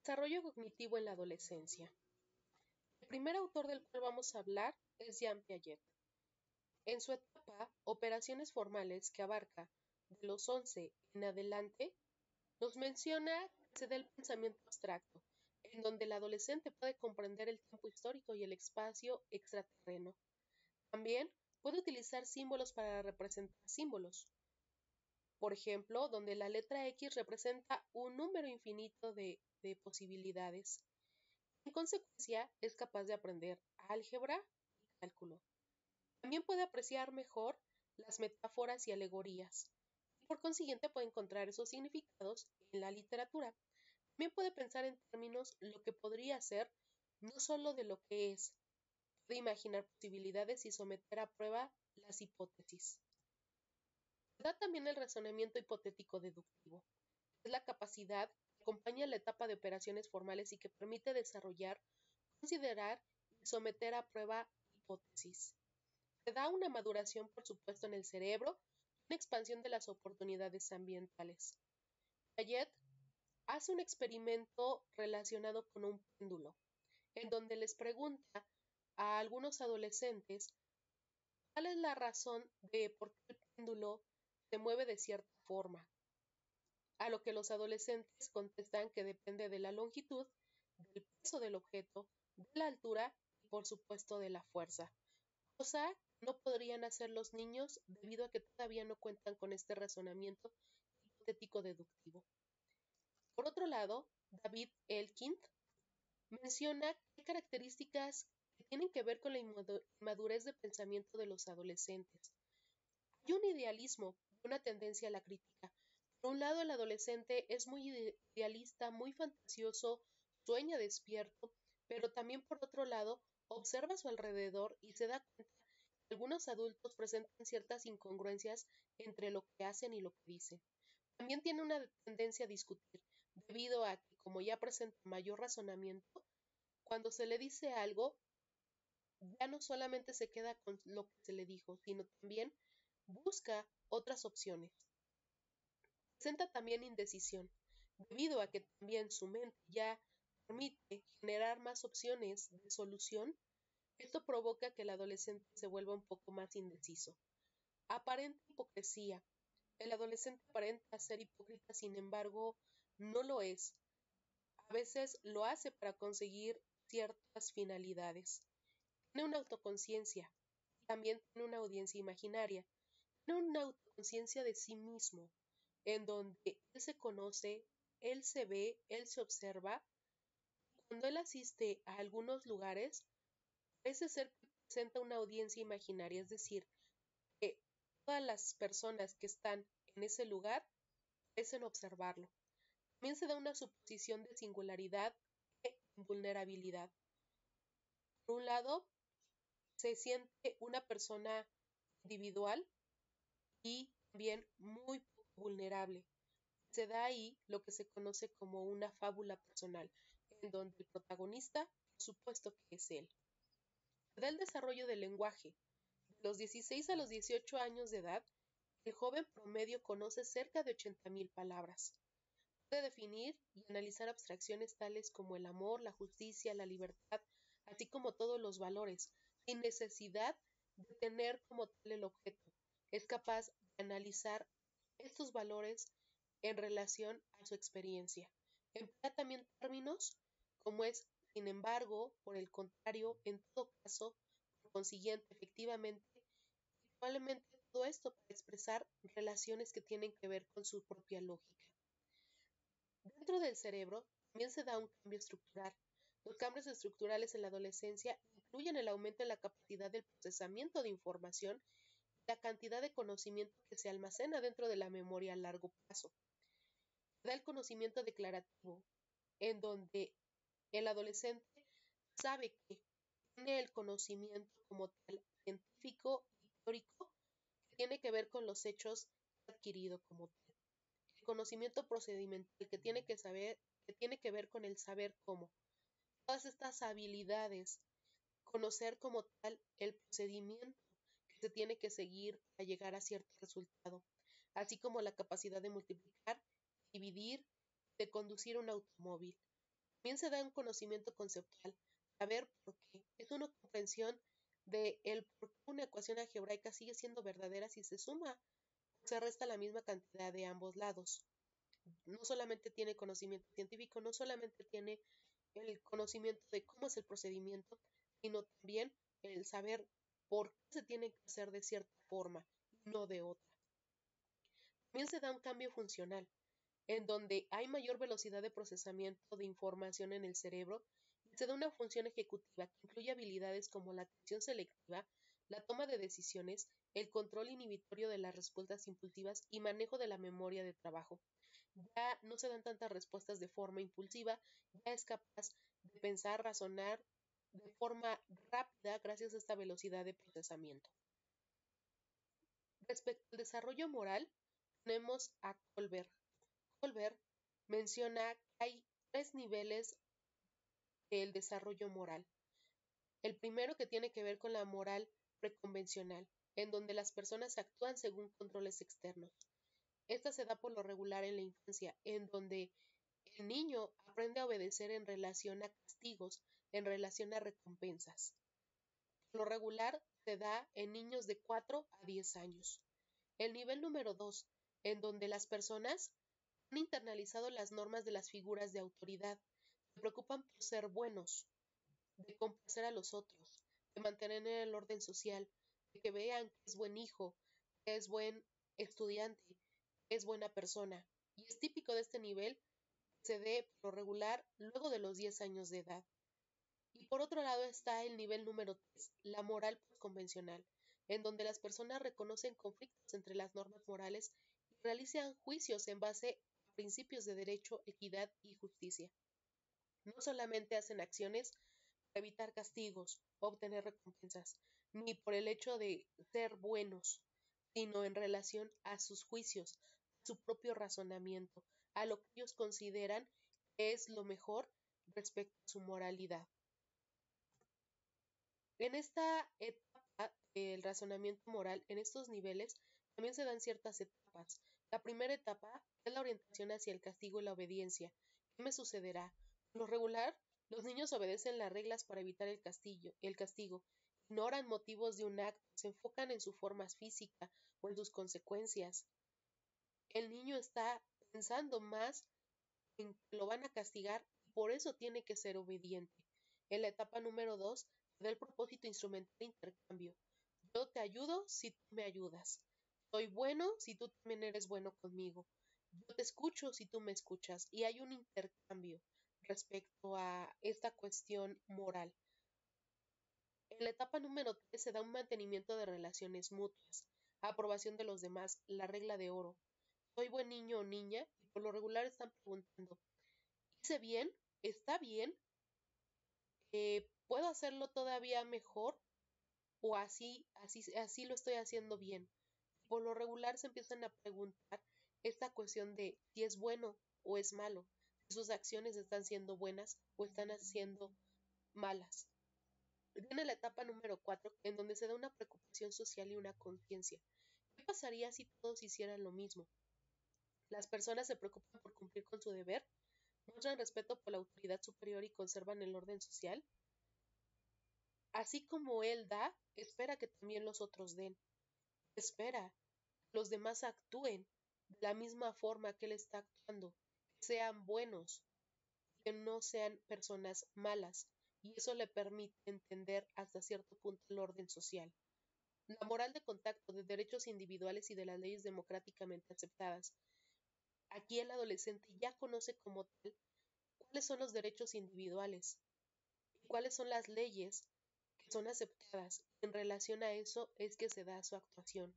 Desarrollo cognitivo en la adolescencia. El primer autor del cual vamos a hablar es Jean Piaget. En su etapa Operaciones formales, que abarca de los 11 en adelante, nos menciona que se da el pensamiento abstracto, en donde el adolescente puede comprender el tiempo histórico y el espacio extraterreno. También puede utilizar símbolos para representar símbolos. Por ejemplo, donde la letra X representa un número infinito de posibilidades. En consecuencia, es capaz de aprender álgebra y cálculo. También puede apreciar mejor las metáforas y alegorías, y por consiguiente puede encontrar esos significados en la literatura. También puede pensar en términos lo que podría ser, no solo de lo que es. Puede imaginar posibilidades y someter a prueba las hipótesis. Da también el razonamiento hipotético deductivo. Es la capacidad que acompaña la etapa de operaciones formales y que permite desarrollar, considerar y someter a prueba hipótesis. Se da una maduración, por supuesto, en el cerebro, una expansión de las oportunidades ambientales. Piaget hace un experimento relacionado con un péndulo, en donde les pregunta a algunos adolescentes cuál es la razón de por qué el péndulo se mueve de cierta forma. A lo que los adolescentes contestan que depende de la longitud, del peso del objeto, de la altura y por supuesto de la fuerza, cosa que no podrían hacer los niños debido a que todavía no cuentan con este razonamiento hipotético deductivo. Por otro lado, David Elkind menciona que hay características que tienen que ver con la inmadurez de pensamiento de los adolescentes. Hay un idealismo y una tendencia a la crítica. Por un lado, el adolescente es muy idealista, muy fantasioso, sueña despierto, pero también por otro lado, observa a su alrededor y se da cuenta que algunos adultos presentan ciertas incongruencias entre lo que hacen y lo que dicen. También tiene una tendencia a discutir, debido a que, como ya presenta mayor razonamiento, cuando se le dice algo, ya no solamente se queda con lo que se le dijo, sino también busca otras opciones. Presenta también indecisión, debido a que también su mente ya permite generar más opciones de solución. Esto provoca que el adolescente se vuelva un poco más indeciso. Aparenta hipocresía. El adolescente aparenta ser hipócrita, sin embargo, no lo es. A veces lo hace para conseguir ciertas finalidades. Tiene una autoconciencia. También tiene una audiencia imaginaria. Tiene una autoconciencia de sí mismo, en donde él se conoce, él se ve, él se observa. Cuando él asiste a algunos lugares, parece ser que presenta una audiencia imaginaria, es decir, que todas las personas que están en ese lugar parecen observarlo. También se da una suposición de singularidad e invulnerabilidad. Por un lado, se siente una persona individual y también muy poco vulnerable. Se da ahí lo que se conoce como una fábula personal, en donde el protagonista, por supuesto que es él. Se da el desarrollo del lenguaje. De los 16 a los 18 años de edad, el joven promedio conoce cerca de 80,000 palabras. Puede definir y analizar abstracciones tales como el amor, la justicia, la libertad, así como todos los valores, sin necesidad de tener como tal el objeto. Es capaz de analizar estos valores en relación a su experiencia. Emplea también términos como es, sin embargo, por el contrario, en todo caso, por consiguiente, efectivamente, y probablemente todo esto para expresar relaciones que tienen que ver con su propia lógica. Dentro del cerebro también se da un cambio estructural. Los cambios estructurales en la adolescencia incluyen el aumento en la capacidad del procesamiento de información y la cantidad de conocimiento que se almacena dentro de la memoria a largo plazo. Se da el conocimiento declarativo, en donde el adolescente sabe que tiene el conocimiento como tal científico y teórico que tiene que ver con los hechos adquiridos como tal. El conocimiento procedimental que tiene que ver con el saber cómo. Todas estas habilidades, conocer como tal el procedimiento que se tiene que seguir para llegar a cierto resultado, así como la capacidad de multiplicar, dividir, de conducir un automóvil. También se da un conocimiento conceptual, saber por qué. Es una comprensión de el por qué una ecuación algebraica sigue siendo verdadera si se suma o se resta la misma cantidad de ambos lados. No solamente tiene conocimiento científico, no solamente tiene el conocimiento de cómo es el procedimiento, sino también el saber por qué se tiene que hacer de cierta forma y no de otra. También se da un cambio funcional, en donde hay mayor velocidad de procesamiento de información en el cerebro y se da una función ejecutiva que incluye habilidades como la atención selectiva, la toma de decisiones, el control inhibitorio de las respuestas impulsivas y manejo de la memoria de trabajo. Ya no se dan tantas respuestas de forma impulsiva, ya es capaz de pensar, razonar de forma rápida gracias a esta velocidad de procesamiento. Respecto al desarrollo moral, tenemos a Kohlberg. Kohlberg menciona que hay 3 niveles del desarrollo moral. El primero que tiene que ver con la moral preconvencional, en donde las personas actúan según controles externos. Esta se da por lo regular en la infancia, en donde el niño aprende a obedecer en relación a castigos, en relación a recompensas. Por lo regular se da en niños de 4 a 10 años. El nivel número 2, en donde las personas han internalizado las normas de las figuras de autoridad, se preocupan por ser buenos, de complacer a los otros, de mantener el orden social, de que vean que es buen hijo, que es buen estudiante, que es buena persona. Y es típico de este nivel que se dé por lo regular luego de los 10 años de edad. Y por otro lado está el nivel número 3, la moral convencional, en donde las personas reconocen conflictos entre las normas morales y realizan juicios en base a principios de derecho, equidad y justicia. No solamente hacen acciones para evitar castigos o obtener recompensas, ni por el hecho de ser buenos, sino en relación a sus juicios, a su propio razonamiento, a lo que ellos consideran que es lo mejor respecto a su moralidad. En esta etapa del razonamiento moral, en estos niveles, también se dan ciertas etapas. La primera etapa es la orientación hacia el castigo y la obediencia. ¿Qué me sucederá? Por lo regular, los niños obedecen las reglas para evitar el castigo, ignoran motivos de un acto, se enfocan en su forma física o en sus consecuencias. El niño está pensando más en que lo van a castigar y por eso tiene que ser obediente. En la etapa número 2, da el propósito instrumental de intercambio. Yo te ayudo si tú me ayudas. Soy bueno si tú también eres bueno conmigo. Yo te escucho si tú me escuchas. Y hay un intercambio respecto a esta cuestión moral. En la etapa número 3 se da un mantenimiento de relaciones mutuas, aprobación de los demás, la regla de oro. Soy buen niño o niña y por lo regular están preguntando, ¿hice bien? ¿Está bien? ¿Puedo hacerlo todavía mejor? ¿O así lo estoy haciendo bien? Por lo regular se empiezan a preguntar esta cuestión de si es bueno o es malo, si sus acciones están siendo buenas o están siendo malas. Viene la etapa número 4, en donde se da una preocupación social y una conciencia. ¿Qué pasaría si todos hicieran lo mismo? Las personas se preocupan por cumplir con su deber, muestran respeto por la autoridad superior y conservan el orden social. Así como él da, espera que también los otros den. Espera que los demás actúen de la misma forma que él está actuando, que sean buenos, que no sean personas malas, y eso le permite entender hasta cierto punto el orden social. La moral de contacto de derechos individuales y de las leyes democráticamente aceptadas. Aquí el adolescente ya conoce como tal cuáles son los derechos individuales y cuáles son las leyes que son aceptadas. En relación a eso es que se da su actuación.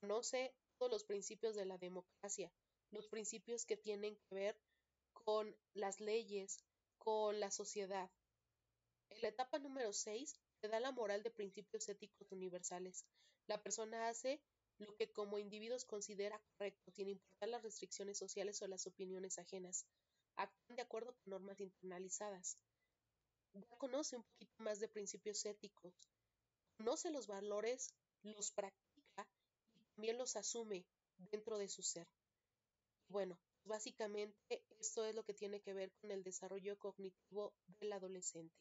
Conoce todos los principios de la democracia, los principios que tienen que ver con las leyes, con la sociedad. En la etapa número 6 se da la moral de principios éticos universales. La persona hace lo que como individuos considera correcto, sin importar las restricciones sociales o las opiniones ajenas. Actúan de acuerdo con normas internalizadas. Ya conoce un poquito más de principios éticos. Conoce los valores, los practica y también los asume dentro de su ser. Bueno, Básicamente, esto es lo que tiene que ver con el desarrollo cognitivo del adolescente.